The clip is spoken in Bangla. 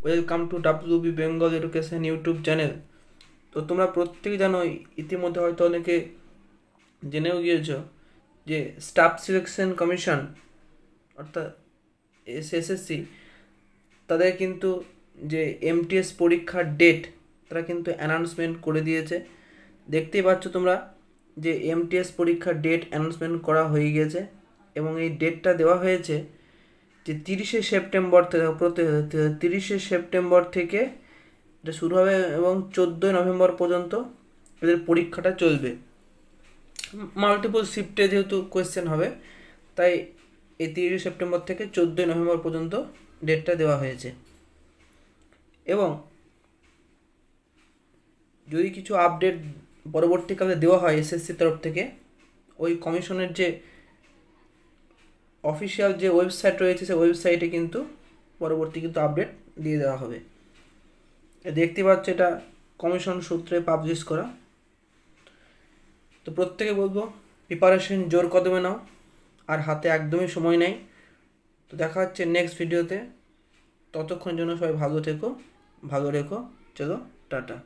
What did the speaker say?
Welcome to WB Bengal education YouTube channel. তো তোমরা প্রত্যেকে জানো, ইতিমধ্যে হয়তো অনেকে জেনেও গিয়েছ যে স্টাফ সিলেকশন কমিশন অর্থাৎ এসএসসি তাদের কিন্তু যে এমটিএস পরীক্ষার ডেট তারা কিন্তু অ্যানাউন্সমেন্ট করে দিয়েছে। দেখতেই পাচ্ছ তোমরা যে এমটিএস পরীক্ষার ডেট অ্যানাউন্সমেন্ট করা হয়ে গিয়েছে এবং এই ডেটটা দেওয়া হয়েছে যে 30শে সেপ্টেম্বর থেকে এটা শুরু হবে এবং 14ই নভেম্বর পর্যন্ত এদের পরীক্ষাটা চলবে। মাল্টিপল শিফটে যেহেতু কোয়েশ্চেন হবে, তাই এই 30শে সেপ্টেম্বর থেকে 14ই নভেম্বর পর্যন্ত ডেটটা দেওয়া হয়েছে। এবং যদি কিছু আপডেট পরবর্তীকালে দেওয়া হয় এসএসসির তরফ থেকে, ওই কমিশনের যে অফিসিয়াল যে ওয়েবসাইট রয়েছে সেই ওয়েবসাইটে কিন্তু পরবর্তী কিন্তু আপডেট দিয়ে দেওয়া হবে। দেখতে পাচ্ছ এটা কমিশন সূত্রে পাবলিশ করা। তো প্রত্যেকে বলবো প্রিপারেশন জোর কদমে নাও, আর হাতে একদমই সময় নেই। তো দেখা হচ্ছে নেক্সট ভিডিওতে। ততক্ষণ জন্য সবাই ভালো থেকো, ভালো রেখো। চলো, টাটা।